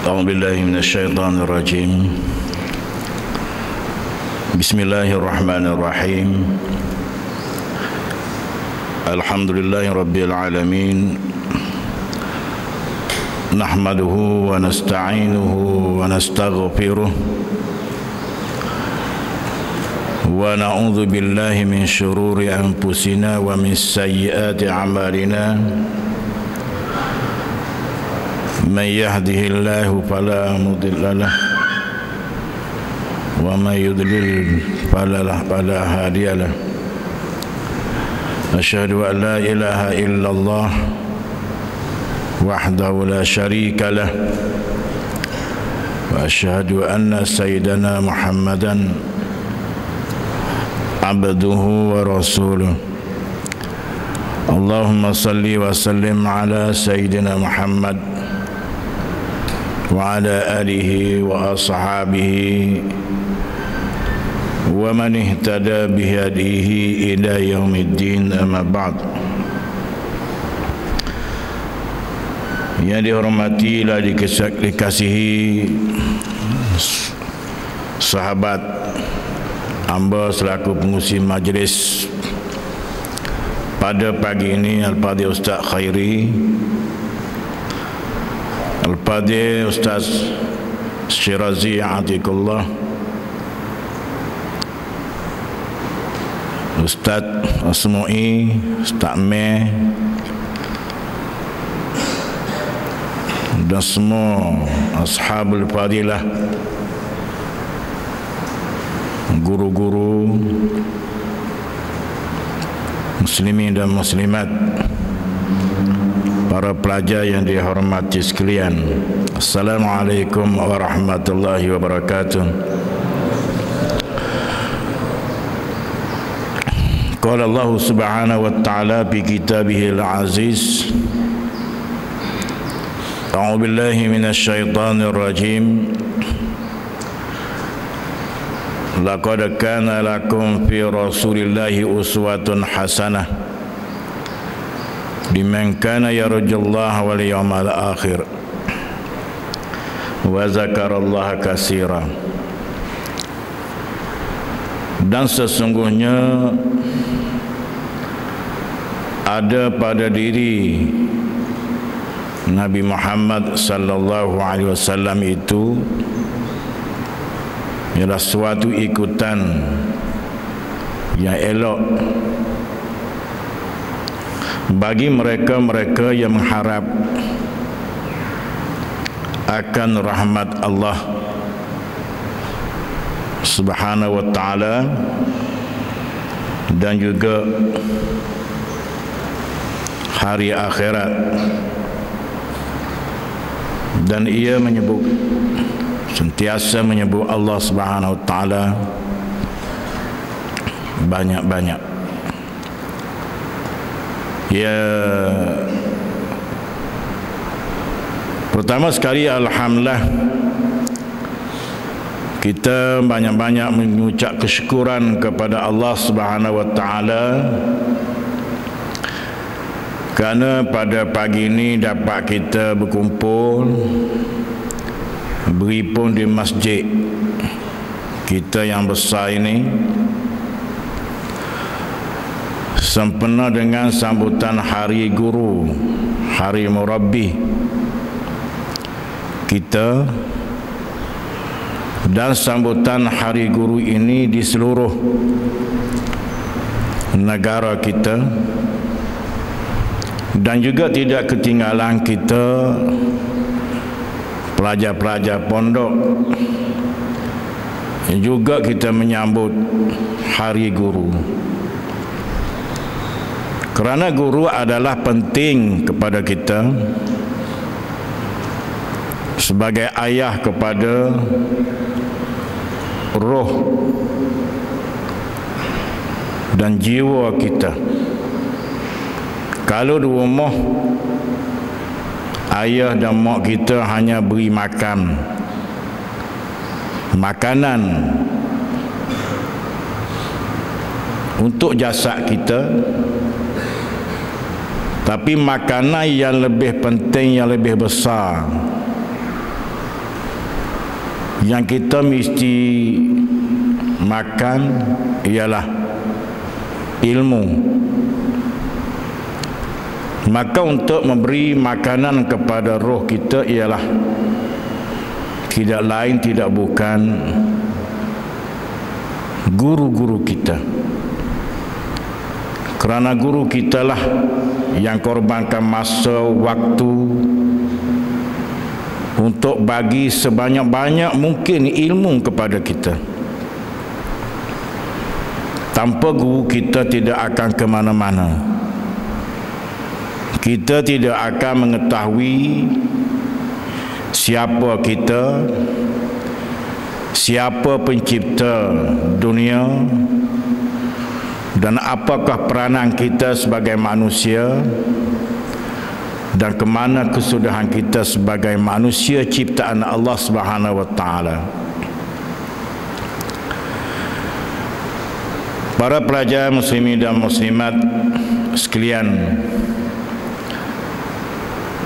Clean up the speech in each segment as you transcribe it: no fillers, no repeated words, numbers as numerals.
أعوذ بالله من الشيطان الرجيم. بسم الله الرحمن الرحيم. الحمد لله رب العالمين. نحمده ونستعينه ونستغفره ونعوذ بالله من شرور أنفسنا ومن سيئات أعمالنا. من يهده الله فلا مضل له ومن يضلل فلا هادي له. أشهد أن لا إله إلا الله وحده لا شريك له وأشهد أن سيدنا محمدا عبده ورسوله. اللهم صل وسلم على سيدنا محمد وعلى آله وأصحابه ومن اهتدى بهديه إلى يوم الدين. أما بعد. Yang dihormati dan dikasihi sahabat hamba selaku pengurusi majlis pada pagi ini, Al-Fadhil Ustaz Khairi, Al-Fadhil Ustaz Syirazi Atikullah, Ustaz Asmu'i, Ustaz Meh, dan semua ashabul fadilah, guru-guru muslimin dan muslimat, para pelajar yang dihormati sekalian. Assalamualaikum warahmatullahi wabarakatuh. Qala Allah subhanahu wa ta'ala fi kitabihil aziz. A'udzu billahi minasy syaithanir rajim. Laqad kana lakum fi Rasulillahi uswatun hasanah liman kana yarjullaha wal yawmal akhir wa zakarallaha katsira. Dan sesungguhnya ada pada diri Nabi Muhammad sallallahu alaihi wasallam itu ialah suatu ikutan yang elok bagi mereka-mereka yang mengharap akan rahmat Allah subhanahu wa ta'ala dan juga hari akhirat. Dan ia menyebut, sentiasa menyebut Allah subhanahu wa ta'ala banyak-banyak. Ya, pertama sekali alhamdulillah, kita banyak-banyak mengucap kesyukuran kepada Allah subhanahu wa ta'ala kerana pada pagi ini dapat kita berkumpul berhimpun di masjid kita yang besar ini sempena dengan sambutan Hari Guru, Hari Murabbi kita, dan sambutan Hari Guru ini di seluruh negara kita, dan juga tidak ketinggalan kita pelajar-pelajar pondok juga kita menyambut Hari Guru. Kerana guru adalah penting kepada kita sebagai ayah kepada roh dan jiwa kita. Kalau di rumah ayah dan mak kita hanya beri makanan untuk jasad kita, tapi makanan yang lebih penting, yang lebih besar yang kita mesti makan ialah ilmu. Maka untuk memberi makanan kepada roh kita ialah tidak lain tidak bukan guru-guru kita. Kerana guru kita lah yang korbankan masa, waktu untuk bagi sebanyak-banyak mungkin ilmu kepada kita. Tanpa guru kita tidak akan ke mana-mana. Kita tidak akan mengetahui siapa kita, siapa pencipta dunia, dan apakah peranan kita sebagai manusia, dan ke mana kesudahan kita sebagai manusia ciptaan Allah Subhanahu wa taala. Para pelajar muslimin dan muslimat sekalian,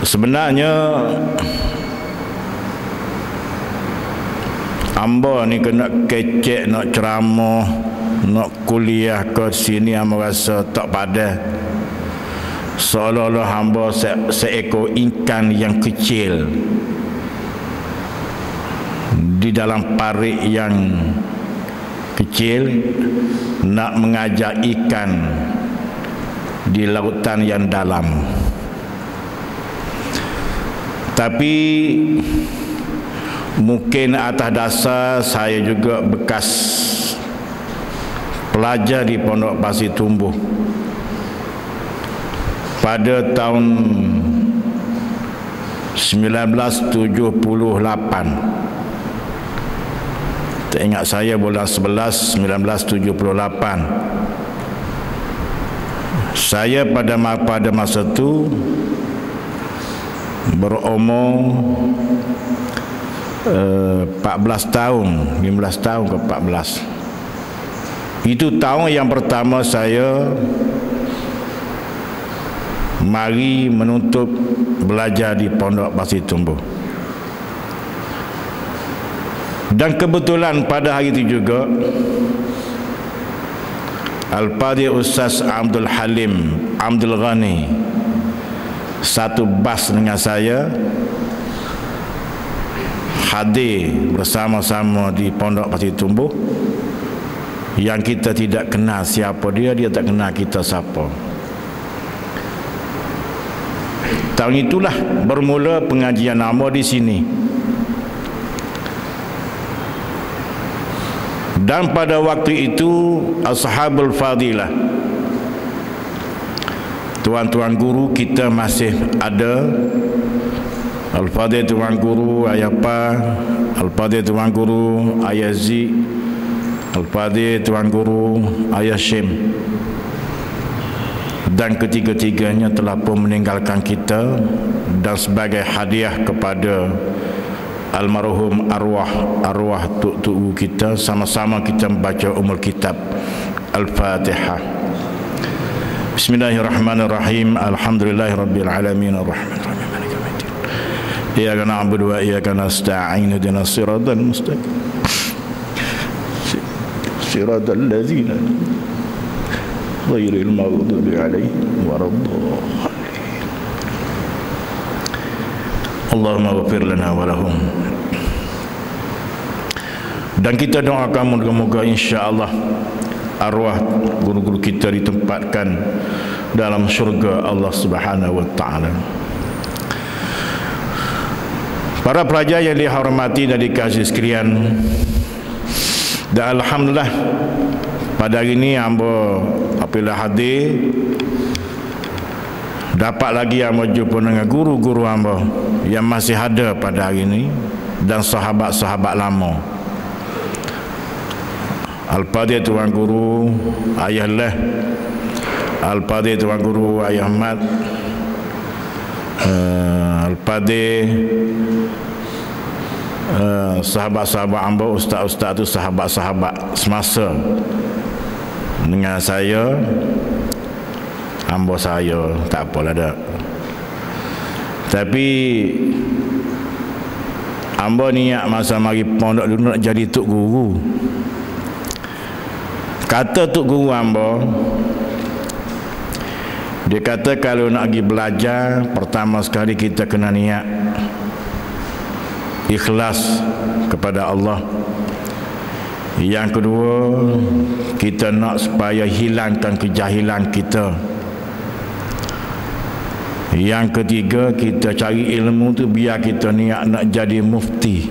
sebenarnya hamba ni kena kecek nak ceramah, nak kuliah ke sini, hamba rasa tak padan. Seolah-olah hamba seekor ikan yang kecil di dalam parit yang kecil nak mengajak ikan di lautan yang dalam. Tapi mungkin atas dasar saya juga bekas pelajar di Pondok Pasir Tumbuh. Pada tahun 1978, tak ingat saya bulan 11 1978, saya pada masa itu berumur 14 tahun, 15 tahun ke 14. Itu tahun yang pertama saya mari menuntut belajar di Pondok Pasir Tumbuh. Dan kebetulan pada hari itu juga Al-Fadhil Ustaz Abdul Halim Abdul Ghani satu bas dengan saya hadir bersama-sama di Pondok Pasir Tumbuh, yang kita tidak kenal siapa dia, dia tak kenal kita siapa. Tahun itulah bermula pengajian nama di sini. Dan pada waktu itu Ashabul Fadilah, tuan-tuan guru kita masih ada. Al-Fadhil Tuan Guru Ayah Pa, Al-Fadhil Tuan Guru Ayah Zik, Al-Fadhil Tuan Guru Ayah Syim. Dan ketiga-tiganya telah pun meninggalkan kita. Dan sebagai hadiah kepada almarhum arwah tuk-tuk kita, sama-sama kita membaca Ummul Kitab Al-Fatihah. Bismillahirrahmanirrahim. Alhamdulillahirabbil alamin arrahmanirrahim. Iyyaka na'budu wa iyyaka nasta'in. Ihdinas siratal mustaqim. Siratal ladzina ghairil maghdubi 'alaihim waladdallin. Allahumma ighfir lana wa lahum. Dan kita doakan moga-moga insya-Allah arwah guru-guru kita ditempatkan dalam syurga Allah Subhanahu wa taala. Para pelajar yang dihormati dan dikasihi sekalian, dan alhamdulillah pada hari ini hamba apabila hadir dapat lagi hamba jumpa dengan guru-guru hamba yang masih ada pada hari ini dan sahabat-sahabat lama. Al-Fadhil Tuan Guru Ayah Leh, Al-Fadhil Tuan Guru Ayah Mat, Al-Fadhil sahabat-sahabat hamba, ustaz-ustaz tu sahabat-sahabat semasa dengan saya, hamba saya tak apalah dah. Tapi Hamba niat masa mari pondok dulu nak jadi tok guru. Kata tok guru hamba, dia kata kalau nak pergi belajar, pertama sekali kita kena niat ikhlas kepada Allah. Yang kedua, kita nak supaya hilangkan kejahilan kita. Yang ketiga, kita cari ilmu tu biar kita niat nak jadi mufti.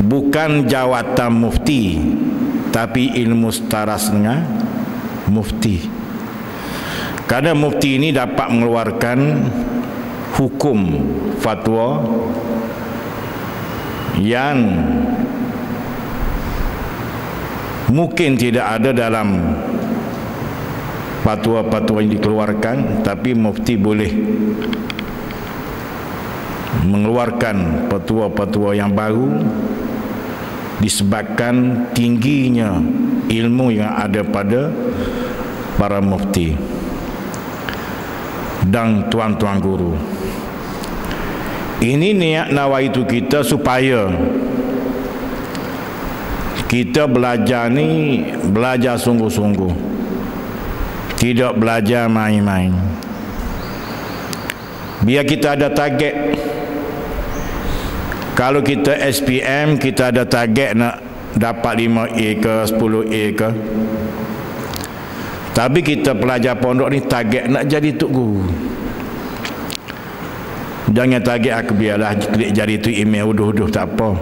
Bukan jawatan mufti, tapi ilmu setara dengan mufti. Kerana mufti ini dapat mengeluarkan hukum fatwa yang mungkin tidak ada dalam fatwa-fatwa yang dikeluarkan, tapi mufti boleh mengeluarkan fatwa-fatwa yang baru disebabkan tingginya ilmu yang ada pada para mufti dan tuan-tuan guru. Ini niat nawaitu kita supaya kita belajar ni belajar sungguh-sungguh, tidak belajar main-main. Biar kita ada target. Kalau kita SPM, kita ada target nak dapat 5A ke 10A ke. Tapi kita pelajar pondok ni target nak jadi tok guru. Jangan target aku biarlah klik jari tu email uduh-uduh, tak apa.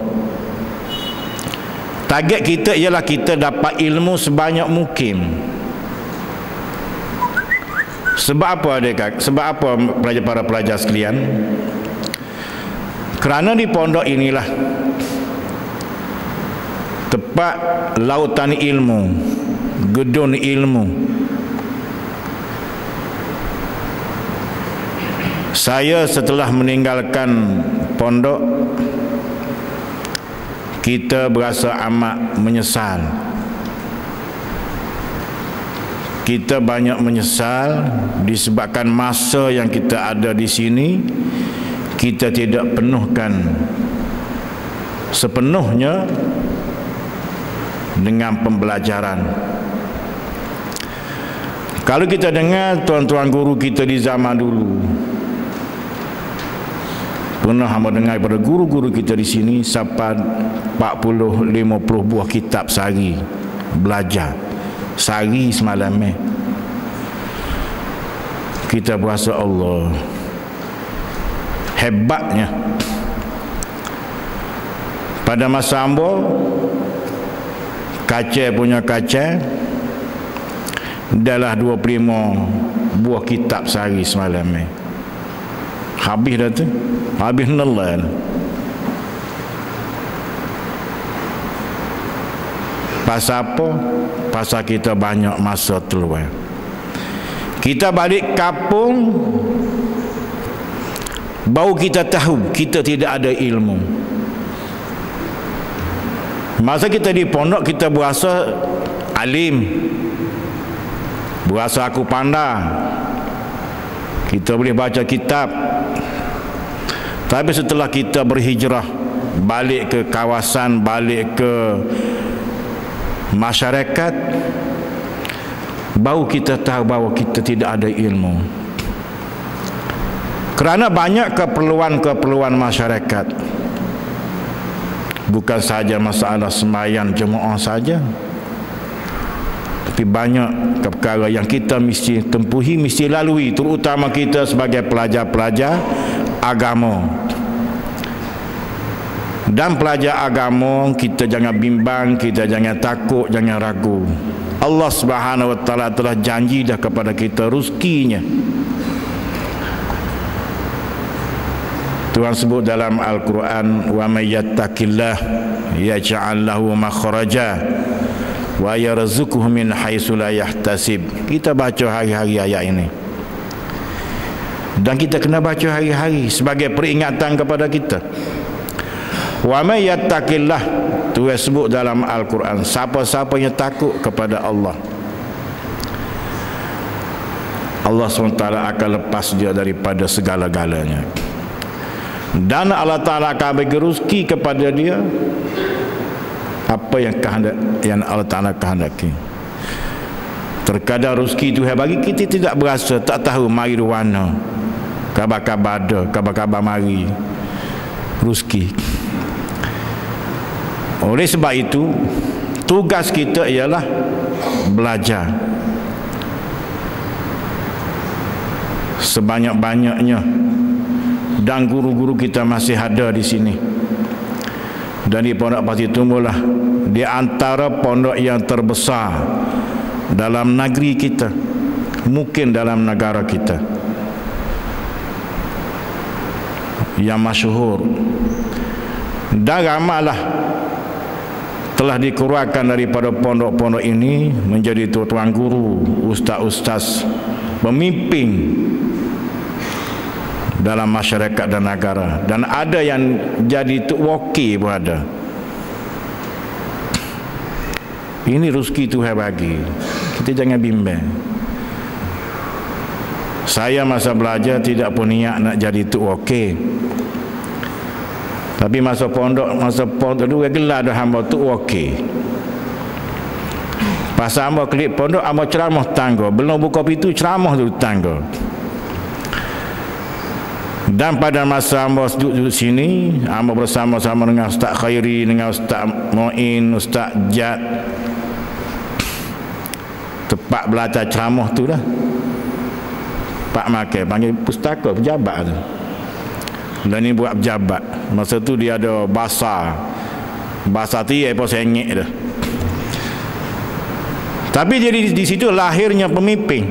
Target kita ialah kita dapat ilmu sebanyak mungkin. Sebab apa adik? Sebab apa para pelajar sekalian? Kerana di pondok inilah tempat lautan ilmu, gedung ilmu. Saya setelah meninggalkan pondok, kita berasa amat menyesal. Kita banyak menyesal disebabkan masa yang kita ada di sini kita tidak penuhkan sepenuhnya dengan pembelajaran. Kalau kita dengar tuan-tuan guru kita di zaman dulu, pernah hamba dengar daripada guru-guru kita di sini sampai 40-50 buah kitab sehari belajar. Sehari semalam kita berasa Allah hebatnya. Pada masa hamba kaca punya kaca adalah 25 buah kitab sehari semalam habis dah tu, habis nilai. Pasal apa? Pasal kita banyak masa terluar. Kita balik kampung, baru kita tahu kita tidak ada ilmu. Masa kita di pondok kita berasa alim, berasa aku pandai, kita boleh baca kitab. Tapi setelah kita berhijrah balik ke kawasan, balik ke masyarakat, baru kita tahu bahawa kita tidak ada ilmu. Kerana banyak keperluan-keperluan masyarakat, bukan sahaja masalah sembahyang jemaah saja, tapi banyak perkara yang kita mesti tempuhi, mesti lalui, terutama kita sebagai pelajar-pelajar agama. Dan pelajar agama, kita jangan bimbang, kita jangan takut, jangan ragu. Allah Subhanahu wa taala telah janji dah kepada kita rezekinya. Tuhan sebut dalam Al-Quran, wa may yattaqillah yaj'al lahu makhraja wa yarzuquhu min haitsu la yahtasib. Kita baca hari-hari ayat ini. Dan kita kena baca hari-hari sebagai peringatan kepada kita. Wa may yattaqillah, Tuhan sebut dalam Al-Quran, siapa-siapa yang takut kepada Allah, Allah SWT akan lepas dia daripada segala-galanya. dan Allah Ta'ala akan bagi rezeki kepada dia apa yang Allah Ta'ala kehendaki. Terkadang rezeki itu bagi kita tidak berasa, tak tahu mari ruana, kabar-kabar ada, kabar-kabar mari rezeki. Oleh sebab itu tugas kita ialah belajar sebanyak-banyaknya, dan guru-guru kita masih ada di sini. Dan di Pondok Pasir Tumbulah di antara pondok yang terbesar dalam negeri kita, mungkin dalam negara kita, yang masyhur. Dan ramailah telah dikeluarkan daripada pondok-pondok ini menjadi tuan guru, ustaz-ustaz, pemimpin dalam masyarakat dan negara, dan ada yang jadi tuk waki pun ada. Ini rezeki Tuhan bagi, kita jangan bimbang. Saya masa belajar tidak pun niat nak jadi tuk waki, tapi masa pondok dulu gelar dah hamba tuk waki. Pas hamba kelip pondok, hamba ceramah tangga, belum buka pintu ceramah dulu tangga. Dan pada masa hamba duduk sini, hamba bersama-sama dengan Ustaz Khairi, dengan Ustaz Mu'in, Ustaz Jad, tempat belajar ceramah tu lah, Pak Makai panggil pustaka pejabat tu. Dan ni buat pejabat. Masa tu dia ada bahasa tiai pun sengit dah. Tapi jadi di situ lahirnya pemimpin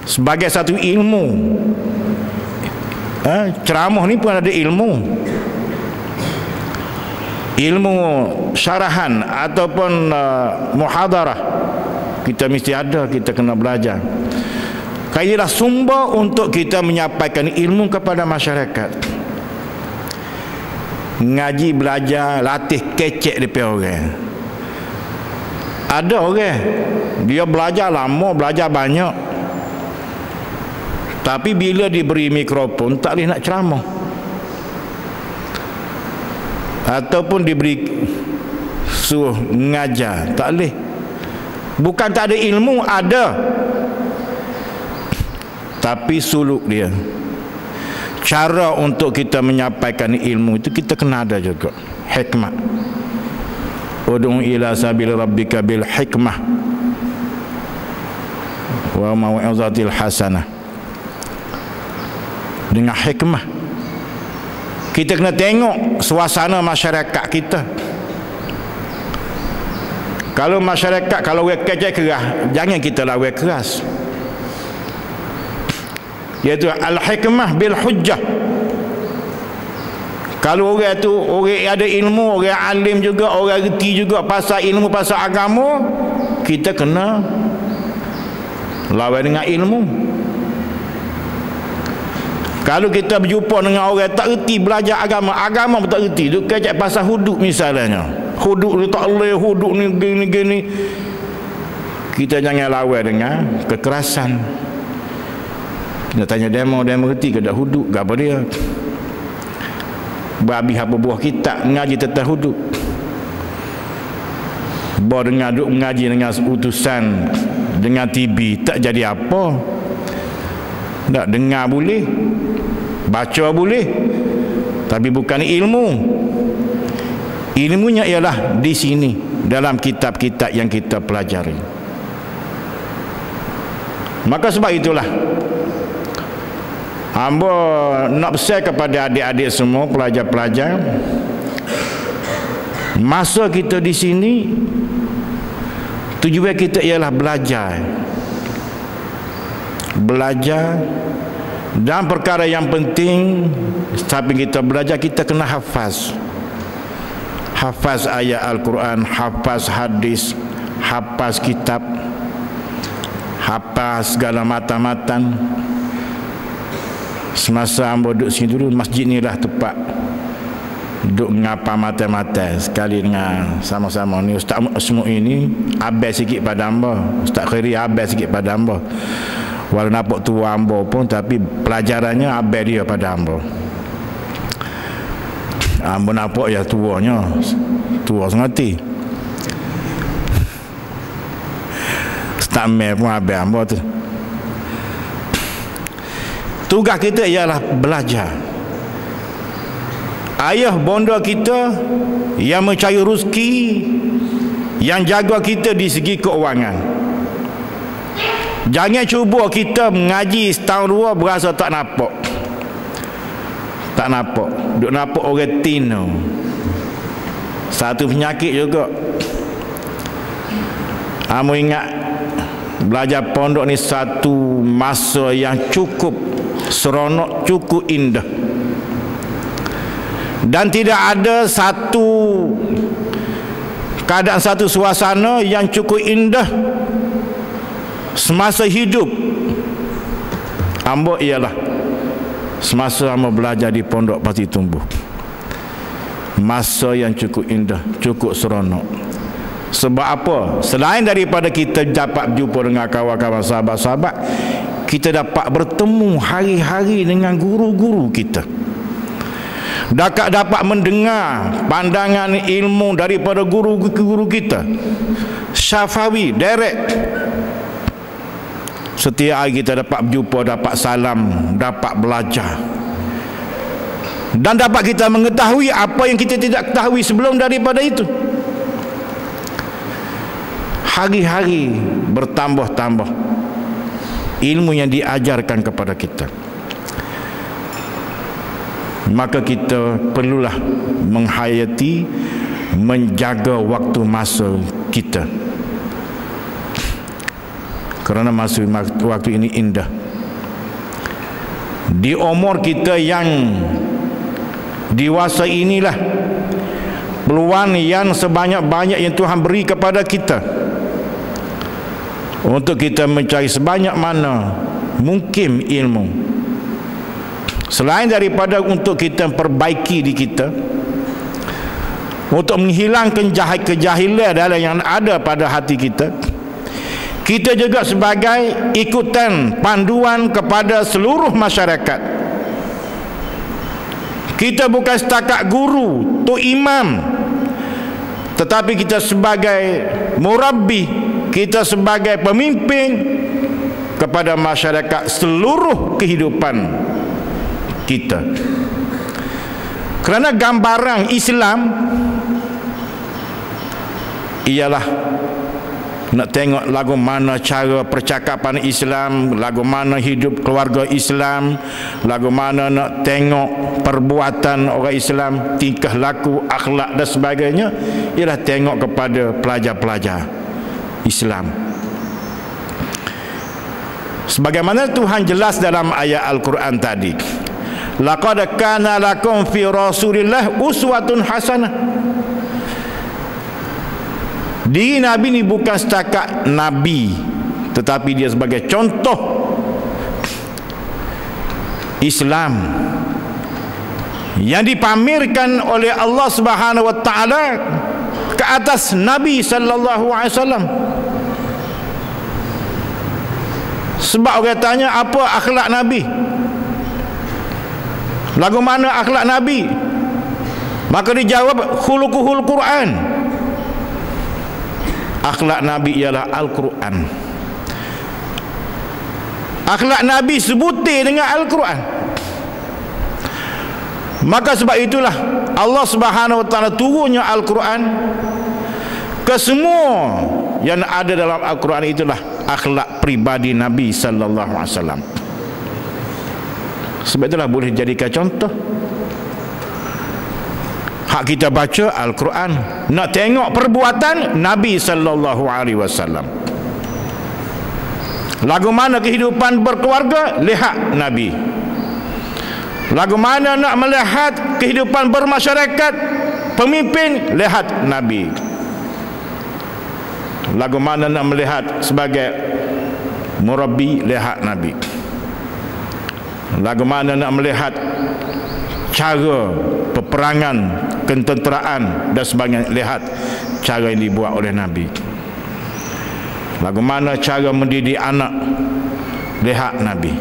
sebagai satu ilmu. Ceramah ni pun ada ilmu syarahan ataupun muhadarah, kita mesti ada, kita kena belajar. Kailah sumber untuk kita menyampaikan ilmu kepada masyarakat. Ngaji, belajar, latih kecek depan orang. Ada orang dia belajar lama, belajar banyak, tapi bila diberi mikrofon tak boleh nak ceramah, ataupun diberi suruh mengajar, tak boleh. Bukan tak ada ilmu, ada, tapi suluk dia, cara untuk kita menyampaikan ilmu itu kita kena ada juga hikmah. Ud'u ila sabil rabbika bil hikmah wa mau'izatil hasanah. Dengan hikmah kita kena tengok suasana masyarakat kita. Kalau masyarakat, kalau orang kerja keras, jangan kita lawan keras. Iaitu al-hikmah bil hujjah. Kalau orang tu orang ada ilmu, orang alim juga, orang reti juga pasal ilmu, pasal agama, kita kena lawan dengan ilmu. Kalau kita berjumpa dengan orang tak reti belajar agama pun tak reti, duk kecek pasal hudud misalnya, hudud ni tak boleh, hudud ni gini, kita jangan lawan dengan kekerasan. Kita tanya demo reti ke tak hudud, ke apa dia? Berhabis apa buah kitab mengaji tentang hudud, dengar duk mengaji dengan utusan, dengan TV tak jadi apa. Tak dengar boleh, baca boleh, tapi bukan ilmu. Ilmunya ialah di sini, dalam kitab-kitab yang kita pelajari. Maka sebab itulah hamba nak pesan kepada adik-adik semua, pelajar-pelajar, masa kita di sini tujuan kita ialah belajar, dan perkara yang penting sambil kita belajar, kita kena hafaz ayat Al-Quran, hafaz hadis, hafaz kitab, hafaz segala matan-matan. Semasa hamba duduk sini dulu, masjid ni lah tempat duduk ngapa mata-mata sekali dengan sama-sama ni. Ustaz semua ini abang sikit pada hamba, Ustaz Khairi abang sikit pada hamba, walau nampak tua hamba pun, tapi pelajarannya abang dia pada hamba. Nampak ya tuanya, tua sangat. Tak meh pun habis ambo tu. Tugas kita ialah belajar. Ayah bonda kita yang mencari rezeki, yang jaga kita di segi keuangan. Jangan cuba kita mengaji setahun dua berasa tak nampak. Tak nampak. Duk nampak orang tino. Satu penyakit juga. Kamu ingat belajar pondok ni satu masa yang cukup seronok, cukup indah. Dan tidak ada satu keadaan, satu suasana yang cukup indah semasa hidup ambo ialah semasa ambo belajar di pondok Pasti Tumbuh. Masa yang cukup indah, cukup seronok. Sebab apa? Selain daripada kita dapat berjumpa dengan kawan-kawan sahabat-sahabat, kita dapat bertemu hari-hari dengan guru-guru kita. Dapat mendengar pandangan ilmu daripada guru-guru kita. Syafawi, direct. Setiap hari kita dapat berjumpa, dapat salam, dapat belajar. Dan dapat kita mengetahui apa yang kita tidak ketahui sebelum daripada itu. Hari-hari bertambah-tambah ilmu yang diajarkan kepada kita. Maka kita perlulah menghayati, menjaga waktu masa kita. Kerana masa waktu ini indah. Di umur kita yang dewasa inilah peluang yang sebanyak-banyak yang Tuhan beri kepada kita untuk kita mencari sebanyak mana mungkin ilmu. Selain daripada untuk kita perbaiki di kita, untuk menghilangkan kejahilan yang ada pada hati kita, kita juga sebagai ikutan panduan kepada seluruh masyarakat. Kita bukan setakat guru, tu imam, tetapi kita sebagai murabbi, kita sebagai pemimpin kepada masyarakat seluruh kehidupan kita. Kerana gambaran Islam ialah nak tengok lagu mana cara percakapan Islam, lagu mana hidup keluarga Islam, lagu mana nak tengok perbuatan orang Islam, tingkah laku, akhlak dan sebagainya, ialah tengok kepada pelajar-pelajar Islam. Sebagaimana Tuhan jelas dalam ayat Al-Quran tadi, laqad kana lakum fi Rasulillah uswatun hasanah. Diri Nabi ni bukan setakat Nabi, tetapi dia sebagai contoh Islam yang dipamerkan oleh Allah Subhanahu wa taala ke atas Nabi sallallahu alaihi wasallam. Sebab orang tanya apa akhlak Nabi? Lagu mana akhlak Nabi? Maka dijawab khuluquhul Quran. Akhlak Nabi ialah Al-Quran. Akhlak Nabi sebutir dengan Al-Quran. Maka sebab itulah Allah Subhanahu wa taala turunnya Al-Quran ke semua yang ada dalam Al-Quran. Itulah akhlak pribadi Nabi sallallahu alaihi wasallam. Sebab itulah boleh jadikan contoh. Hak kita baca Al-Quran, nak tengok perbuatan Nabi sallallahu alaihi wasallam. Lagu mana kehidupan berkeluarga, lihat Nabi. Lagu mana nak melihat kehidupan bermasyarakat, pemimpin, lihat Nabi. Lagu mana nak melihat sebagai murabbi, lihat Nabi. Lagu mana nak melihat cara peperangan, ketenteraan dan sebagainya, lihat cara yang dibuat oleh Nabi. Lagu mana cara mendidik anak, lihat Nabi.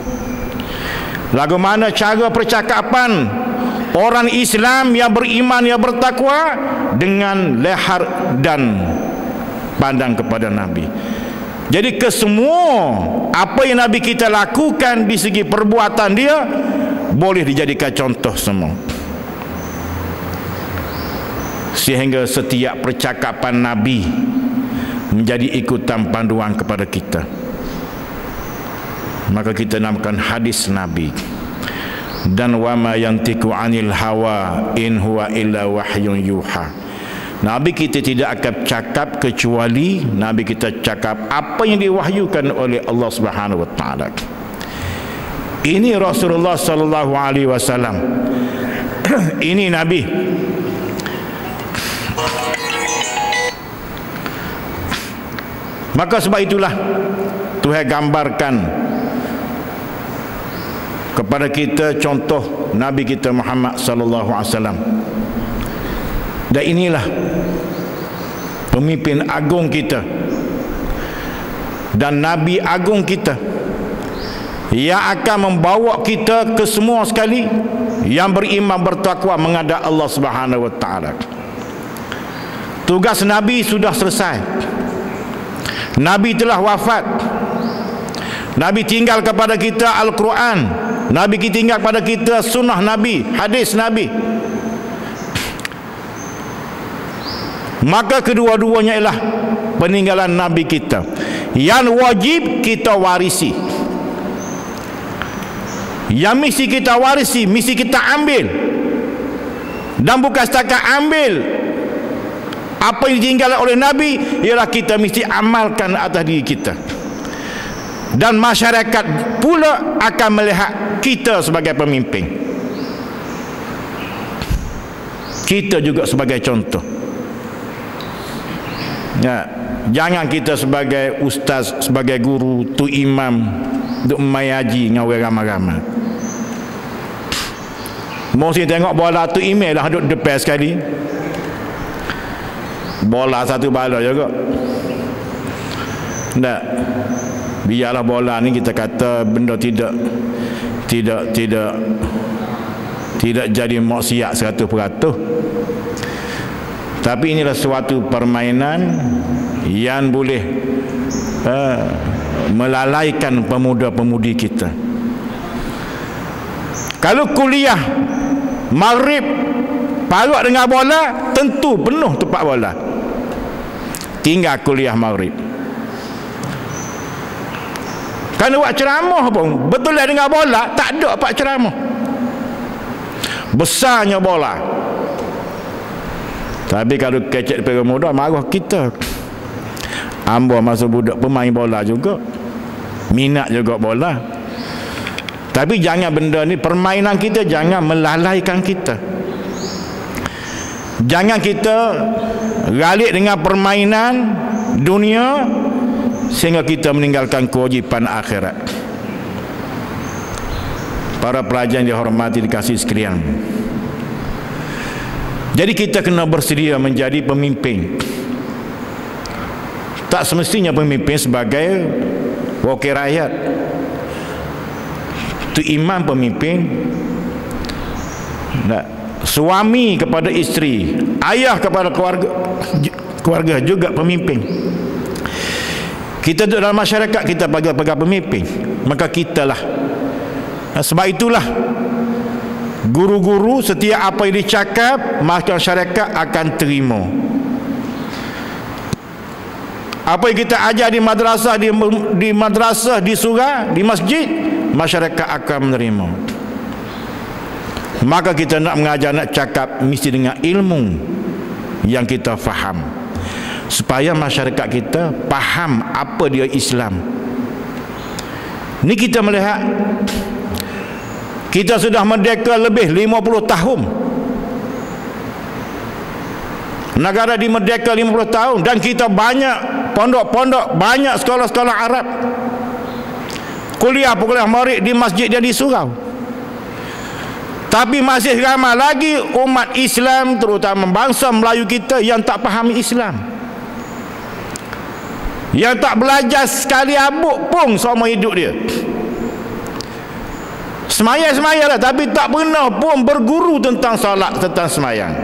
Lagu mana cara percakapan orang Islam yang beriman, yang bertakwa, dengan leher dan pandang kepada Nabi. Jadi kesemua apa yang Nabi kita lakukan di segi perbuatan dia boleh dijadikan contoh semua. Sehingga setiap percakapan Nabi menjadi ikutan panduan kepada kita. Maka kita namakan hadis Nabi. Dan wa ma yantiqu 'anil hawa in huwa illa wahyun yuha. Nabi kita tidak akan cakap kecuali Nabi kita cakap apa yang diwahyukan oleh Allah Subhanahu wa taala. Ini Rasulullah sallallahu alaihi wasallam. Ini Nabi. Maka sebab itulah Tuhan gambarkan kepada kita contoh Nabi kita Muhammad sallallahu alaihi wasallam. Dan inilah pemimpin agung kita dan Nabi agung kita yang akan membawa kita ke semua sekali yang beriman bertakwa menghadap Allah Subhanahu wa taala. Tugas Nabi sudah selesai. Nabi telah wafat. Nabi tinggal kepada kita Al-Quran. Nabi tinggal kepada kita sunnah Nabi, hadis Nabi. Maka kedua-duanya ialah peninggalan Nabi kita yang wajib kita warisi, yang mesti kita warisi, mesti kita ambil. Dan bukan setakat ambil apa yang ditinggalkan oleh Nabi, ialah kita mesti amalkan atas diri kita. Dan masyarakat pula akan melihat kita sebagai pemimpin, kita juga sebagai contoh. Ya, jangan kita sebagai ustaz, sebagai guru, tu imam, duk mayaji dengan orang ramai-ramai. Mesti tengok bola tu email lah duk depan sekali. Bola satu bala juga. Tak. Biarlah bola ni kita kata benda tidak jadi maksiat 100%. Tapi inilah suatu permainan yang boleh melalaikan pemuda-pemudi kita. Kalau kuliah maghrib parut dengan bola, tentu penuh tempat bola. Tinggal kuliah maghrib. Kalau buat ceramah pun betul lah dengan bola, tak ada pak ceramah. Besarnya bola. Tapi kalau kecek pergi muda, marah kita. Ambo masa budak pemain bola juga, minat juga bola. Tapi jangan benda ni, permainan kita jangan melalaikan kita. Jangan kita galik dengan permainan dunia sehingga kita meninggalkan kewajipan akhirat. Para pelajar yang dihormati, dikasihi sekalian, jadi kita kena bersedia menjadi pemimpin. Tak semestinya pemimpin sebagai wakil rakyat. Tu imam pemimpin. Tak. Suami kepada isteri, ayah kepada keluarga juga pemimpin. Kita duduk dalam masyarakat, kita pegang pemimpin. Maka kitalah. Sebab itulah guru-guru setiap apa yang dicakap masyarakat akan terima. Apa yang kita ajar di madrasah, di madrasah, di surau, di masjid, masyarakat akan menerima. Maka kita nak mengajar, nak cakap mesti dengan ilmu yang kita faham, supaya masyarakat kita faham apa dia Islam. Ni kita melihat kita sudah merdeka lebih 50 tahun. Negara dimerdeka 50 tahun dan kita banyak pondok-pondok, banyak sekolah-sekolah Arab. Kuliah maghrib di masjid dan di surau. Tapi masih ramai lagi umat Islam, terutama bangsa Melayu kita, yang tak faham Islam, yang tak belajar sekali abuk pun seumur hidup dia. Semayang lah, tapi tak pernah pun berguru tentang solat, tentang semayang.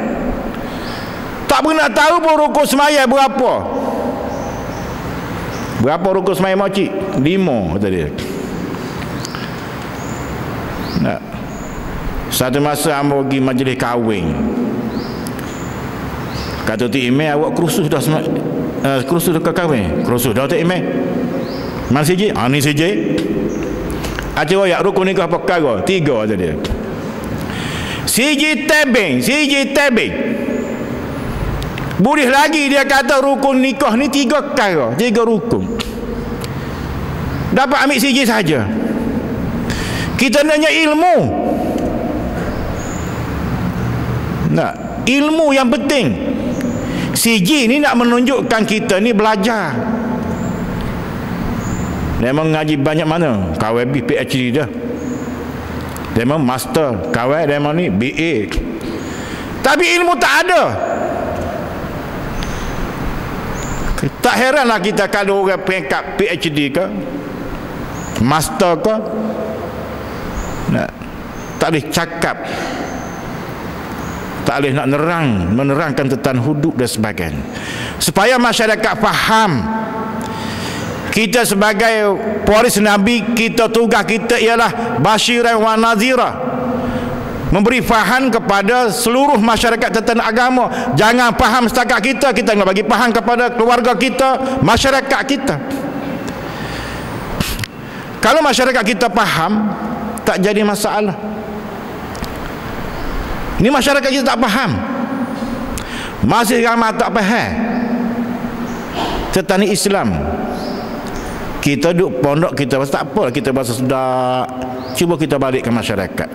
Tak pernah tahu pun rukun semayang berapa. Berapa rukun semayang makcik? 5 kata dia. Nah, satu masa hamba pergi majlis kahwin. Kata Tok Imam, awak kerusuh dah kerusuh dah kahwin. Kerusuh dah Tok Imam. Mana siji? Ni siji. Acara royak rukun nikah perkara 3 kata dia. Siji tabing. Boleh lagi dia kata rukun nikah ni 3 perkara, 3 rukun. Dapat ambil siji saja. Kita nanya ilmu. Nak ilmu yang penting. Siji ni nak menunjukkan kita ni belajar. Dia memang ngaji banyak mana? KWB PhD dah. Dia memang master. Kawai dia memang ni BA. Tapi ilmu tak ada. Tak heranlah kita kalau orang peringkat PhD ke, master ke, tak boleh cakap, tak boleh nak menerangkan tentang hudud dan sebagainya. Supaya masyarakat faham, kita sebagai pewaris Nabi, kita tugas kita ialah basyiran wa nazira, memberi faham kepada seluruh masyarakat tentang agama. Jangan faham setakat kita nak bagi faham kepada keluarga kita, masyarakat kita. Kalau masyarakat kita faham, tak jadi masalah. Ini masyarakat kita tak faham, masih ramai tak faham tentang Islam. Kita duduk pondok, kita tak apa, kita bahasa sedap. Cuba kita balik ke masyarakat.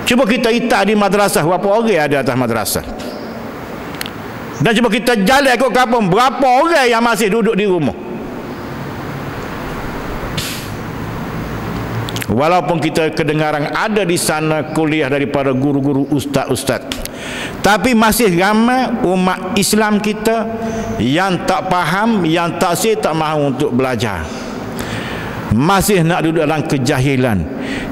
Cuba kita itak di madrasah, berapa orang ada atas madrasah. Dan cuba kita jalan ikut kampung, berapa orang yang masih duduk di rumah. Walaupun kita kedengaran ada di sana kuliah daripada guru-guru, ustaz-ustaz, tapi masih ramai umat Islam kita yang tak faham, yang tak mahu untuk belajar. Masih nak duduk dalam kejahilan.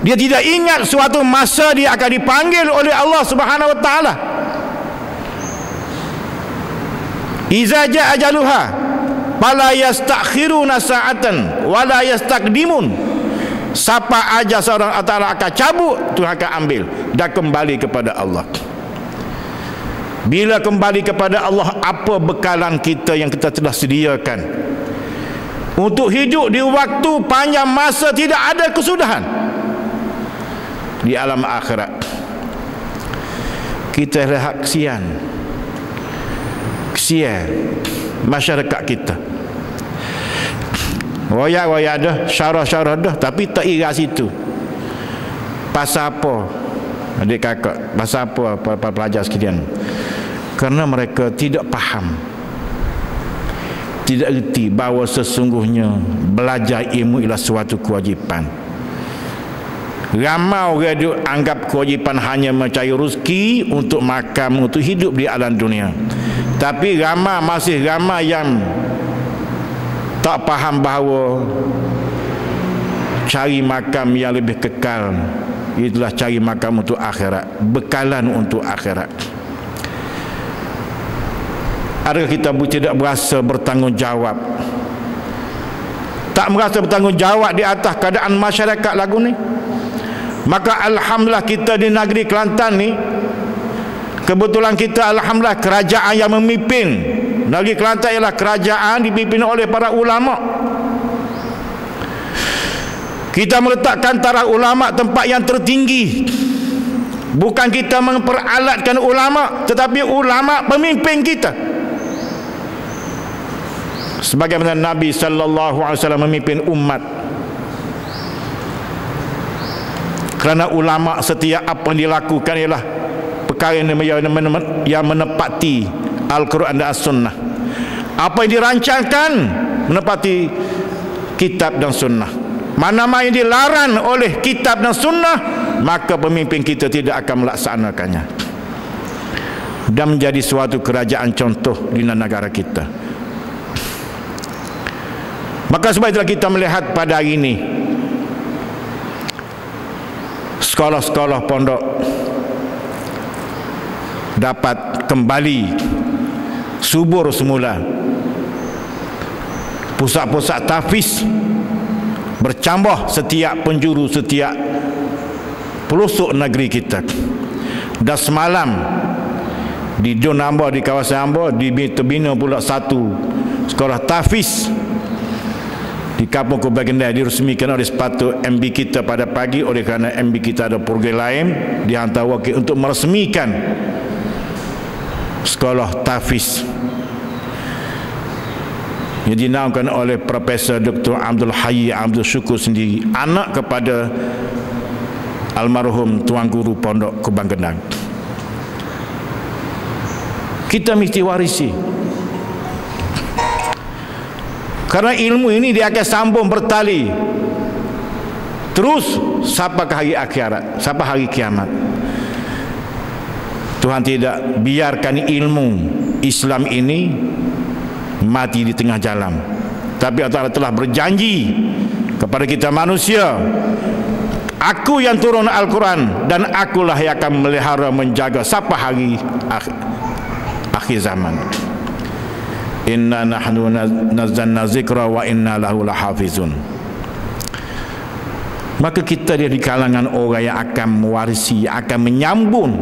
Dia tidak ingat suatu masa dia akan dipanggil oleh Allah Subhanahu Wa Taala. Iza jaa ajaluha fala yastakhiruna sa'atan wala yastaqdimun. Siapa aja seorang Allah akan cabut, Tuhan akan ambil dan kembali kepada Allah. Bila kembali kepada Allah, apa bekalan kita yang kita telah sediakan untuk hidup di waktu panjang masa tidak ada kesudahan di alam akhirat? Kita lihat kesian masyarakat kita. Royak dah, syarah dah, tapi tak ira situ. Pasal apa? Adik kakak, pasal apa para pelajar sekalian? Kerana mereka tidak faham, tidak erti bahawa sesungguhnya belajar ilmu ialah suatu kewajipan. Ramai orang duk anggap kewajipan hanya mencari rezeki untuk makan, untuk hidup di alam dunia. Tapi masih ramai yang tak faham bahawa cari makam yang lebih kekal itulah cari makam untuk akhirat, bekalan untuk akhirat. Adakah kita tidak berasa bertanggungjawab? Tak merasa bertanggungjawab di atas keadaan masyarakat lagu ni? Maka alhamdulillah kita di negeri Kelantan ni, kebetulan kita alhamdulillah kerajaan yang memimpin. Negeri Kelantan ialah kerajaan dipimpin oleh para ulama. Kita meletakkan taraf ulama tempat yang tertinggi. Bukan kita memperalatkan ulama, tetapi ulama pemimpin kita. Sebagaimana Nabi sallallahu alaihi wasallam memimpin umat. Kerana ulama setiap apa yang dilakukan ialah perkara yang menepati Al-Quran dan As-Sunnah. Apa yang dirancangkan menepati kitab dan sunnah. Mana-mana yang dilarang oleh kitab dan sunnah, maka pemimpin kita tidak akan melaksanakannya. Dan menjadi suatu kerajaan contoh di negara kita. Maka sebab itulah kita melihat pada hari ini sekolah-sekolah pondok dapat kembali subur semula. Pusat-pusat tahfiz bercambah setiap penjuru, setiap pelosok negeri kita. Dan semalam di Dun Amba, di kawasan Amba, terbina pula satu sekolah tahfiz di Kampung Kubagenda, diresmikan oleh sepatu MB kita pada pagi. Oleh kerana MB kita ada program lain, dihantar wakil untuk meresmikan sekolah tahfiz yang dinaungkan oleh Profesor Dr. Abdul Hayy Abdul Syukur sendiri, anak kepada almarhum Tuan Guru Pondok Kubang Kendang. Kita mesti warisi, karena ilmu ini dia akan sambung bertali terus sampai ke hari akhirat, sampai hari kiamat. Tuhan tidak biarkan ilmu Islam ini mati di tengah jalan. Tapi Allah telah berjanji kepada kita manusia, aku yang turun Al-Quran dan akulah yang akan melihara, menjaga sampai hari akhir zaman. Inna nahnu nazzalna zikra wa inna lahu lahafizun. Maka kita dia di kalangan orang yang akan mewarisi, akan menyambung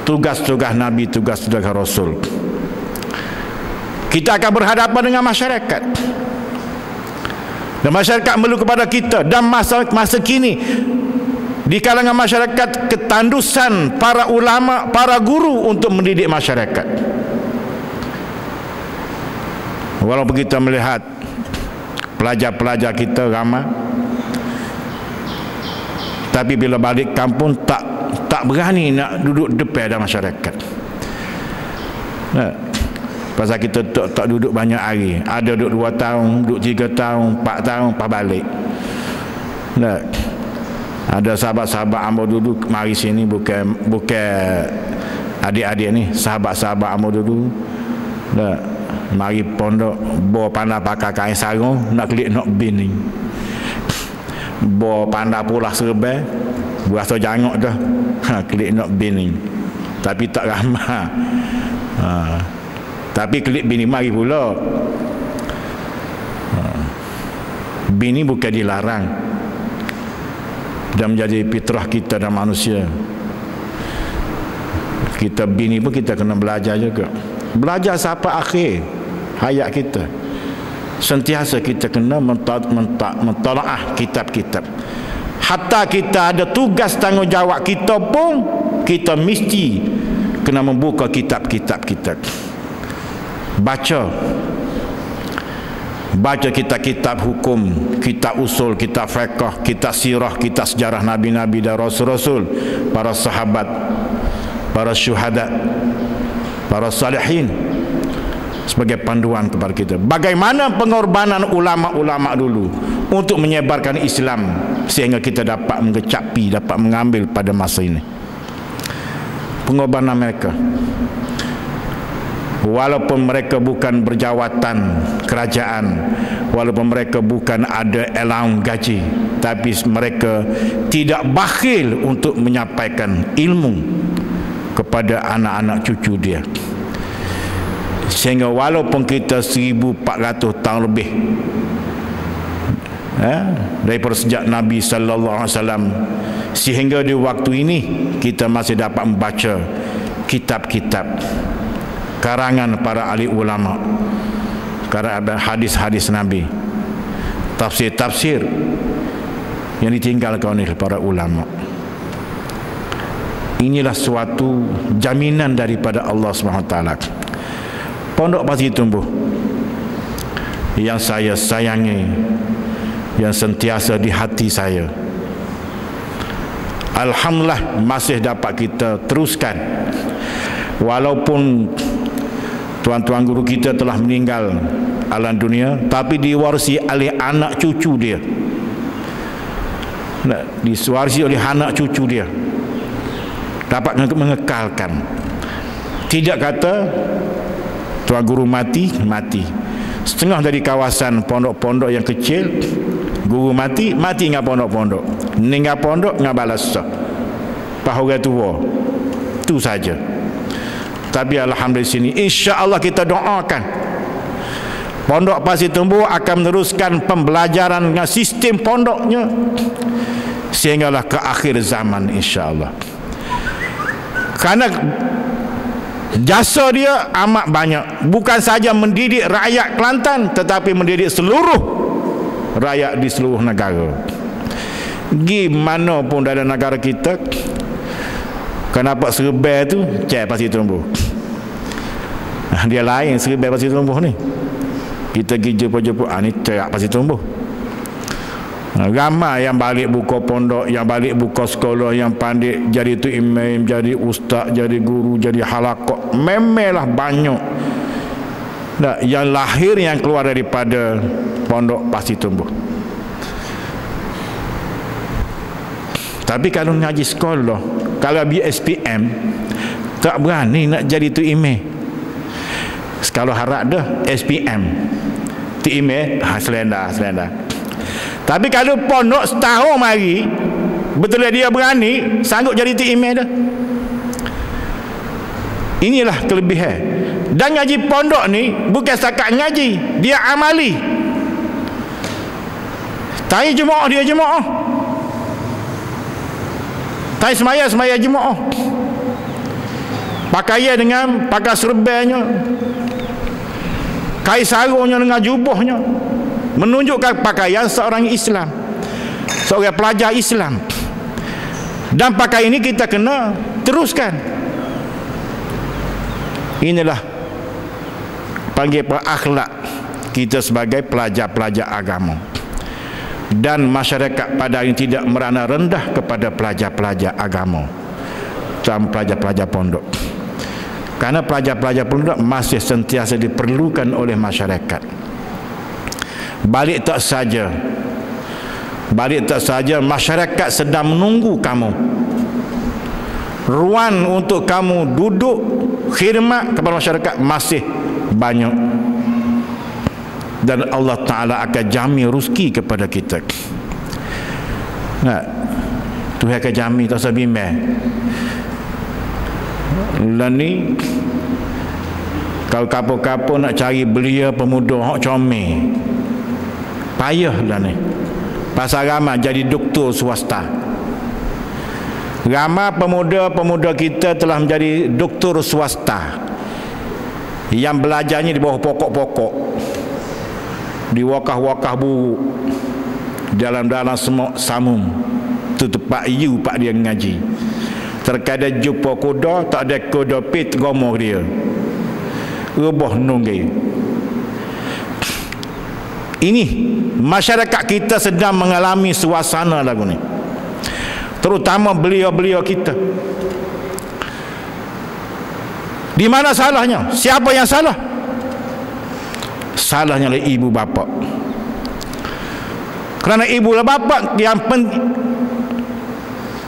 tugas-tugas Nabi, tugas-tugas Rasul. Kita akan berhadapan dengan masyarakat, dan masyarakat perlu kepada kita. Dan masa kini di kalangan masyarakat ketandusan para ulama, para guru untuk mendidik masyarakat. Walaupun kita melihat pelajar-pelajar kita ramai, tapi bila balik kampung tak berani nak duduk depan dalam masyarakat. Pasal kita tak duduk banyak hari. Ada duduk 2 tahun, duduk 3 tahun, 4 tahun, lepas balik. Ada sahabat-sahabat Amba duduk mari sini, bukan adik-adik ni, sahabat-sahabat Amba duduk. Mari pondok, bawa pandai pakai kain sarung, nak klik nak bin ni. Bawa pandai pula serba, berasa jangok dah. Klik nak bin ni. Tapi tak ramai. Tapi klik bini mari pula. Bini bukan dilarang, dan menjadi fitrah kita dan manusia. Kita bini pun kita kena belajar juga. Belajar sampai akhir hayat kita. Sentiasa kita kena mentalaah kitab-kitab. Hatta kita ada tugas tanggungjawab kita pun, kita mesti kena membuka kitab-kitab kita. Baca kitab-kitab hukum, kitab usul, kitab fiqh, kitab sirah, kitab sejarah nabi-nabi dan rasul-rasul, para sahabat, para syuhada, para salihin, sebagai panduan kepada kita. Bagaimana pengorbanan ulama-ulama dulu untuk menyebarkan Islam sehingga kita dapat mengecapi, dapat mengambil pada masa ini. Pengorbanan mereka, walaupun mereka bukan berjawatan kerajaan, walaupun mereka bukan ada allowance gaji, tapi mereka tidak bakhil untuk menyampaikan ilmu kepada anak-anak cucu dia. Sehingga walaupun kita 1400 tahun lebih daripada sejak Nabi sallallahu alaihi wasallam, sehingga di waktu ini kita masih dapat membaca kitab-kitab karangan para ahli ulama, karangan hadis-hadis Nabi, tafsir-tafsir yang ditinggalkan oleh para ulama. Inilah suatu jaminan daripada Allah SWT. Pondok Pasir Tumbuh yang saya sayangi, yang sentiasa di hati saya, alhamdulillah masih dapat kita teruskan. Walaupun tuan-tuan guru kita telah meninggal alam dunia, tapi diwarisi oleh anak cucu dia, diwarisi oleh anak cucu dia, dapat mengekalkan. Tidak kata tuan guru mati. Setengah dari kawasan pondok-pondok yang kecil Guru mati ngah pondok-pondok, ninggal pondok ngah balas sah. Pahora tua. Tu saja. Tapi alhamdulillah sini insya-Allah kita doakan Pondok Pasir Tumbuh akan meneruskan pembelajaran dengan sistem pondoknya sehinggalah ke akhir zaman insya-Allah. Karena jasa dia amat banyak, bukan saja mendidik rakyat Kelantan tetapi mendidik seluruh rakyat di seluruh negara. Gimana pun dalam negara kita, kenapa Serbai tu cek Pasir Tumbuh. Dia lain Serbai Pasir Tumbuh ni. Kita pergi jumpa-jumpa, ni cek Pasir Tumbuh. Ramai yang balik buka pondok, yang balik buka sekolah, yang pandai jadi tu imam, jadi ustaz, jadi guru, jadi halaqah. Memelah banyak. Nah, yang lahir yang keluar daripada pondok Pasir Tumbuh. Tapi kalau ngaji sekolah, kalau BSPM tak berani nak jadi tu imam. Kalau harap dah SPM tu imam, selenda. Tapi kalau pondok setahun mari, betul dia berani sanggup jadi tu imam dah. Inilah kelebihan. Dan ngaji pondok ni bukan setakat ngaji, dia amali. Tai jemaah dia jemaah. Tai semaya jemaah. Pakaian dengan pakai serbanya, kain sarungnya dengan jubahnya, menunjukkan pakaian seorang Islam, seorang pelajar Islam. Dan pakaian ini kita kena teruskan. Inilah panggil akhlak kita sebagai pelajar-pelajar agama. Dan masyarakat pada ini tidak merana rendah kepada pelajar-pelajar agama dan pelajar-pelajar pondok. Karena pelajar-pelajar pondok masih sentiasa diperlukan oleh masyarakat. Balik tak saja masyarakat sedang menunggu kamu. Ruang untuk kamu duduk khidmat kepada masyarakat masih banyak. Dan Allah Ta'ala akan jamin rezeki kepada kita. Nah, Tuhan akan jamin tak usah bimbang. Lah ni kalau kapur-kapur nak cari belia pemuda hak comel, payah lah ni. Pasal ramai jadi doktor swasta. Ramai pemuda-pemuda kita telah menjadi doktor swasta yang belajarnya di bawah pokok-pokok, di wakah-wakah buruk, dalam-dalam semok samum. Tu tempat you pak dia ngaji. Terkadang jumpa kuda, tak ada kuda pit gomoh dia. Rebah nunggu. Ini masyarakat kita sedang mengalami suasana lagu ni. Terutama beliau-beliau kita. Di mana salahnya? Siapa yang salah? Salahnya oleh ibu bapa. Kerana ibu dan bapa yang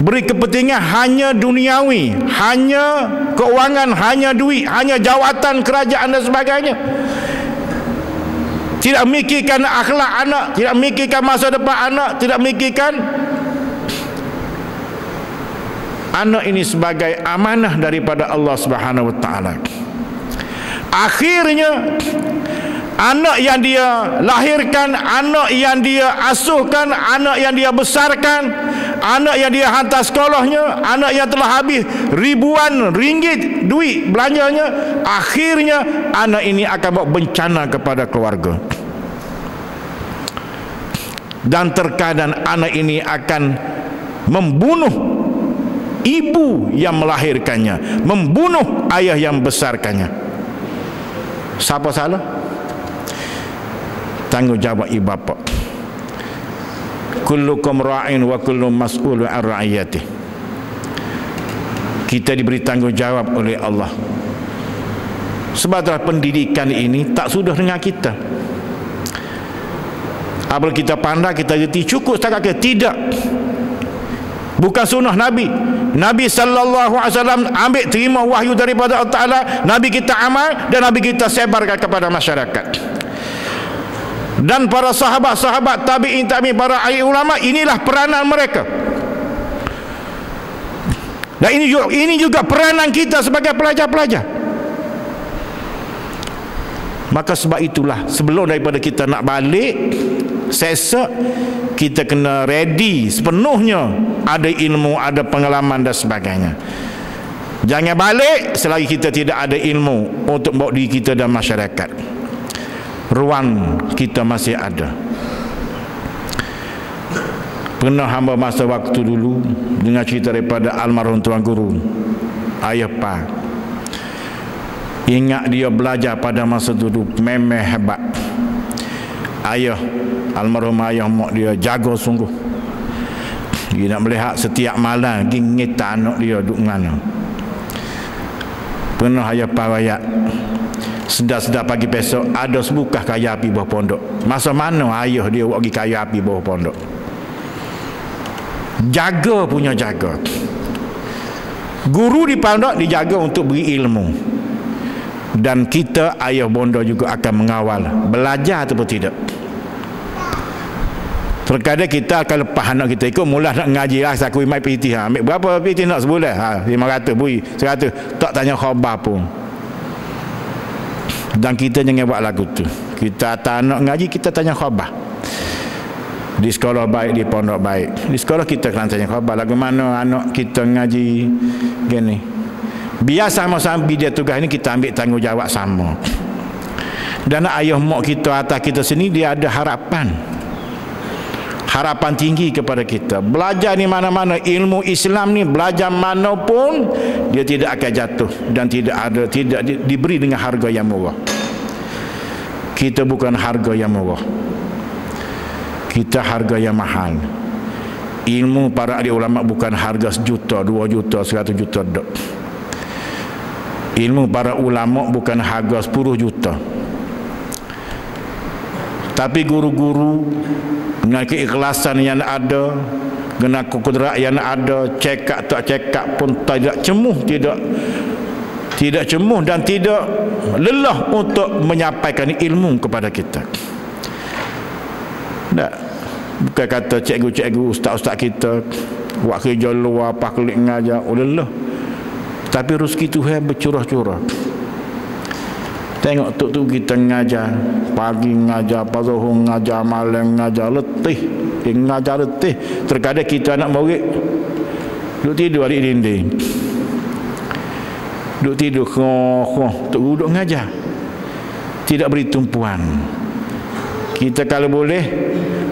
beri kepentingan hanya duniawi, hanya keuangan, hanya duit, hanya jawatan kerajaan dan sebagainya. Tidak memikirkan akhlak anak, tidak memikirkan masa depan anak, tidak memikirkan anak ini sebagai amanah daripada Allah Subhanahu wa taala. Akhirnya anak yang dia lahirkan, anak yang dia asuhkan, anak yang dia besarkan, anak yang dia hantar sekolahnya, anak yang telah habis ribuan ringgit duit belanjanya, akhirnya anak ini akan bawa bencana kepada keluarga. Dan terkadang anak ini akan membunuh ibu yang melahirkannya, membunuh ayah yang besarkannya. Siapa salah? Tanggungjawab ibu bapa. Kullukum ra'in wa kullum mas'ulun an ra'iyatih. Kita diberi tanggungjawab oleh Allah. Sebab pendidikan ini tak sudah dengan kita. Apabila kita pandai, kita reti cukup setakat ke? Tidak. Bukan sunnah Nabi. Nabi SAW ambil terima wahyu daripada Allah Ta'ala, Nabi kita amal dan Nabi kita sebarkan kepada masyarakat. dan para sahabat-sahabat tabi'in, para ulama, inilah peranan mereka. Dan ini juga peranan kita sebagai pelajar-pelajar. Maka sebab itulah, sebelum daripada kita nak balik sesok, kita kena ready sepenuhnya, ada ilmu, ada pengalaman dan sebagainya. Jangan balik selagi kita tidak ada ilmu untuk bawa diri kita dan masyarakat. Ruang kita masih ada. Pernah hamba masa waktu dulu dengar cerita daripada almarhum Tuan Guru Ayah Pa. Ingat dia belajar pada masa dulu memang hebat. Almarhum ayah mak dia jaga sungguh. Dia nak melihat setiap malam ngita anak dia duduk mana. Pernah ayah Pa rakyat, sedar-sedar pagi besok ada sebukah kayu api bawah pondok. Masa mana ayah dia buat pergi kayu api bawah pondok? Jaga punya jaga. Guru di pondok dijaga untuk beri ilmu. Dan kita ayah bonda juga akan mengawal belajar ataupun tidak. Terkadang kita akan lepas anak kita ikut mula nak ngaji lah, saku imai PT ambil berapa PT nak sebulan? 500 bui 100, tak tanya khabar pun. Dan kita jangan buat lagu tu. Kita tak anak ngaji, kita tanya khabar. Di sekolah baik, di pondok baik. Di sekolah kita kena tanya khabar lagu mana anak kita ngaji gini. Biar sama-sama dia tugas ini kita ambil tanggungjawab sama. Dan ayah mak kita atas kita sini dia ada harapan tinggi kepada kita. Belajar ni mana-mana, ilmu Islam ni belajar mana pun dia tidak akan jatuh dan tidak diberi dengan harga yang murah. Kita bukan harga yang murah, kita harga yang mahal. Ilmu para ahli ulama bukan harga 1 juta, 2 juta, 100 juta dok. Ilmu para ulama bukan harga 10 juta. Tapi guru-guru dengan keikhlasan yang ada, dengan kekudratan yang ada, cekak tak cekak pun tidak cemuh, tidak cemuh dan tidak lelah untuk menyampaikan ilmu kepada kita. Tak, bukan kata cikgu-cikgu, ustaz-ustaz kita buat kerja luar, paklik ngajar, lelah. Tapi rezeki Tuhan bercurah-curah. Tengok tu kita ngajar, pagi ngajar, zuhur ngajar, malam ngajar, letih, ngajar letih. Terkadang kita anak murid duduk tidur di dinding, duduk tidur duduk ngajar, tidak beri tumpuan. Kita kalau boleh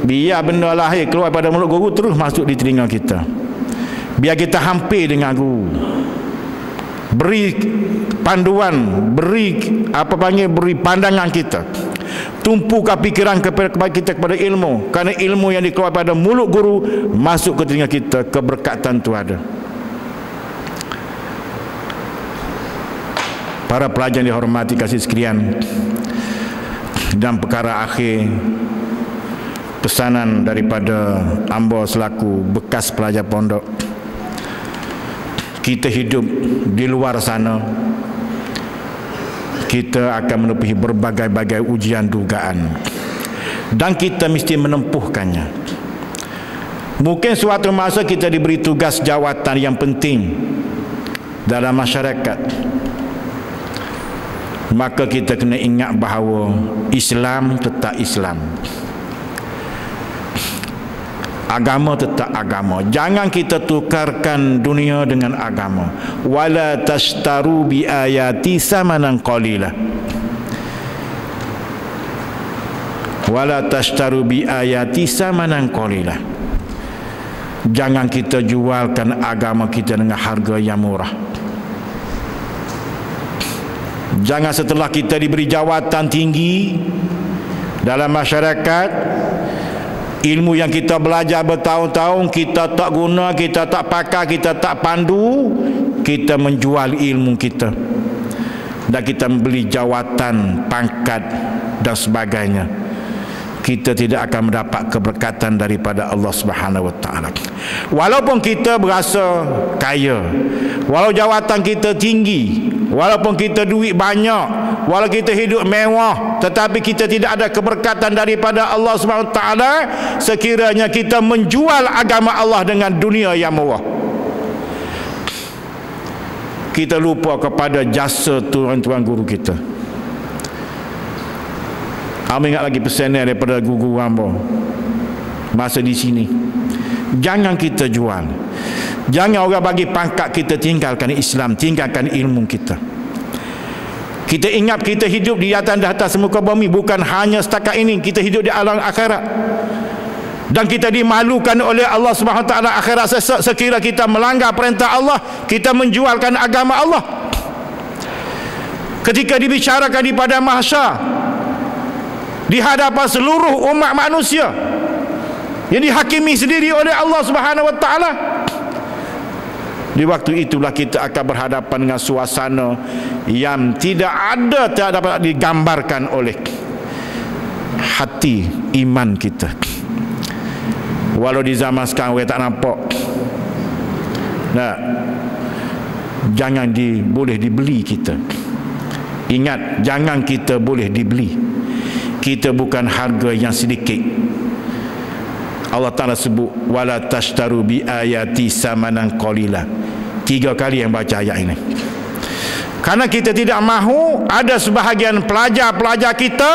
biar benda lahir keluar pada mulut guru terus masuk di telinga kita, biar kita hampir dengan guru. Beri panduan, beri pandangan kita, tumpukan pikiran kepada kita kepada ilmu, kerana ilmu yang dikeluar pada mulut guru masuk ke telinga kita, keberkatan itu ada. Para pelajar yang dihormati kasih sekalian, dan perkara akhir pesanan daripada hamba selaku bekas pelajar pondok. Kita hidup di luar sana, kita akan menepi berbagai-bagai ujian dugaan dan kita mesti menempuhkannya. Mungkin suatu masa kita diberi tugas jawatan yang penting dalam masyarakat, maka kita kena ingat bahawa Islam tetap Islam, agama tetap agama. Jangan kita tukarkan dunia dengan agama. Wala tashtaru bi ayati samanan qalila. Wala tashtaru bi ayati samanan qalila. Jangan kita jualkan agama kita dengan harga yang murah. Jangan setelah kita diberi jawatan tinggi dalam masyarakat, ilmu yang kita belajar bertahun-tahun kita tak guna, kita tak pakai, kita tak pandu, kita menjual ilmu kita dan kita membeli jawatan, pangkat dan sebagainya. kita tidak akan mendapat keberkatan daripada Allah Subhanahu wa taala. Walaupun kita berasa kaya, walau jawatan kita tinggi, walaupun kita duit banyak, walau kita hidup mewah, tetapi kita tidak ada keberkatan daripada Allah Subhanahu wa taala sekiranya kita menjual agama Allah dengan dunia yang mewah. Kita lupa kepada jasa tuan-tuan guru kita. Kami ingat lagi pesan daripada guru hamba masa di sini. Jangan kita jual. Jangan orang bagi pangkat kita tinggalkan Islam, tinggalkan ilmu kita. Kita ingat kita hidup di atas muka bumi bukan hanya setakat ini, kita hidup di alam akhirat. Dan kita dimalukan oleh Allah Subhanahu wa taala akhirat sekira kita melanggar perintah Allah, kita menjualkan agama Allah. Ketika dibicarakan di padang mahsyar, di hadapan seluruh umat manusia yang dihakimi sendiri oleh Allah Subhanahu wa taala, di waktu itulah kita akan berhadapan dengan suasana yang tidak dapat digambarkan oleh hati iman kita. Walau di zaman sekarang kita tak nampak. Nah, jangan boleh dibeli kita. Ingat, jangan kita boleh dibeli. Kita bukan harga yang sedikit. Allah Ta'ala sebut wala tashtaru bi ayati samanan qalila. 3 kali yang baca ayat ini. Karena kita tidak mahu ada sebahagian pelajar-pelajar kita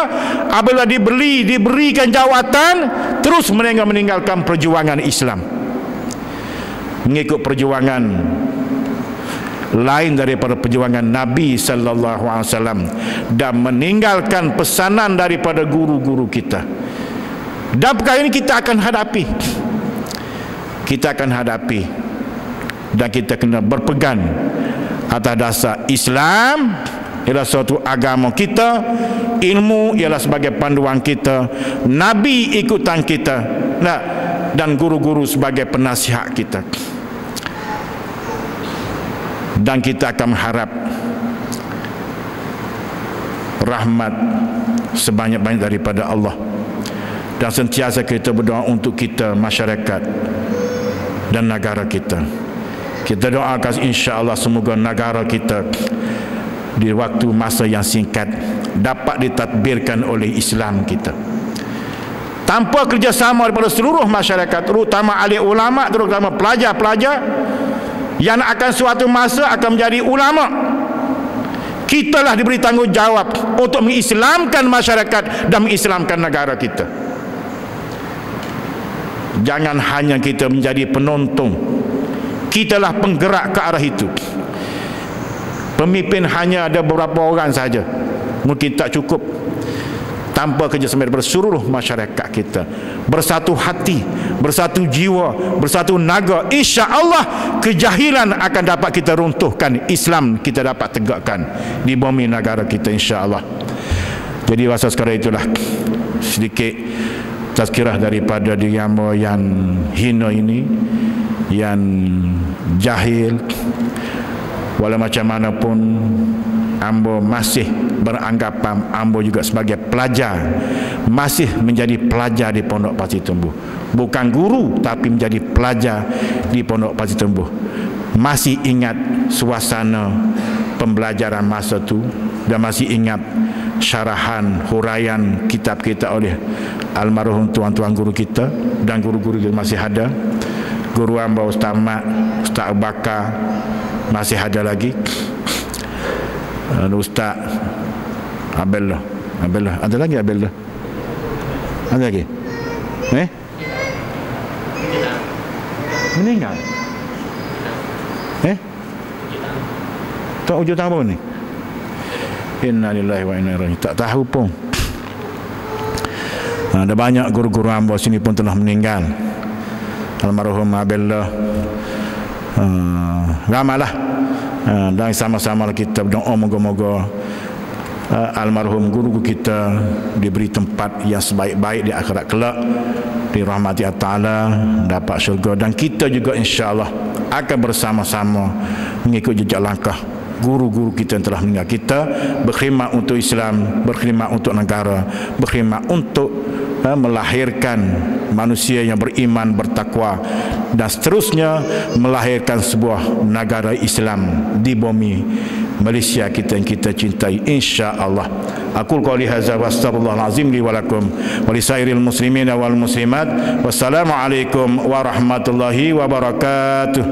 apabila diberikan jawatan terus meninggalkan perjuangan Islam, mengikut perjuangan lain daripada perjuangan Nabi sallallahu alaihi wasallam dan meninggalkan pesanan daripada guru-guru kita. Dan perkara ini kita akan hadapi. Dan kita kena berpegang atas dasar Islam ialah suatu agama kita, ilmu ialah sebagai panduan kita, Nabi ikutan kita, dan guru-guru sebagai penasihat kita. Dan kita akan mengharap rahmat sebanyak-banyak daripada Allah. Dan sentiasa kita berdoa untuk kita, masyarakat dan negara kita. Kita doakan insya-Allah semoga negara kita di waktu masa yang singkat dapat ditadbirkan oleh Islam kita. Tanpa kerjasama daripada seluruh masyarakat, terutama ahli ulama, terutama pelajar-pelajar yang akan suatu masa akan menjadi ulama, kitalah diberi tanggungjawab untuk mengislamkan masyarakat dan mengislamkan negara kita. Jangan hanya kita menjadi penonton, kitalah penggerak ke arah itu. Pemimpin hanya ada beberapa orang saja, mungkin tak cukup. Tanpa kerjasama daripada seluruh masyarakat kita, bersatu hati, bersatu jiwa, bersatu naga, insya-Allah kejahilan akan dapat kita runtuhkan, Islam kita dapat tegakkan di bumi negara kita, insya-Allah. Jadi masa sekarang itulah sedikit tazkirah daripada diri hamba yang hina ini, yang jahil. Walau macam mana pun hamba masih beranggapan hamba juga sebagai pelajar, masih menjadi pelajar di Pondok Pasir Tumbuh, bukan guru tapi menjadi pelajar di Pondok Pasir Tumbuh. Masih ingat suasana pembelajaran masa tu dan masih ingat syarahan huraian kitab kita oleh almarhum tuan-tuan guru kita dan guru-guru yang masih ada. Guru hamba Ustaz Mat, Ustaz Abu Bakar masih ada lagi. Ustaz Abdullah ada lagi. Abdullah ada lagi. Meninggal. Tak hujung tahun ni. Inna lillahi wa inna ilaihi raji'un. Tak tahu pun. Ada banyak guru-guru hamba sini pun telah meninggal. Almarhum Abdullah, ramalah. Dan sama-sama kita berdoa moga-moga almarhum guru kita diberi tempat yang sebaik-baik di akhirat kelak, dirahmati Allah Ta'ala, dapat syurga. Dan kita juga insya-Allah akan bersama-sama mengikut jejak langkah guru-guru kita yang telah meninggal. Kita berkhidmat untuk Islam, berkhidmat untuk negara, berkhidmat untuk melahirkan manusia yang beriman, bertakwa, dan seterusnya melahirkan sebuah negara Islam di bumi Malaysia kita yang kita cintai, insya-Allah. Aqul qouli hadza wa astaghfirullahal azim li wa lakum wa lisairil muslimina wal muslimat. Wassalamu alaikum warahmatullahi wabarakatuh.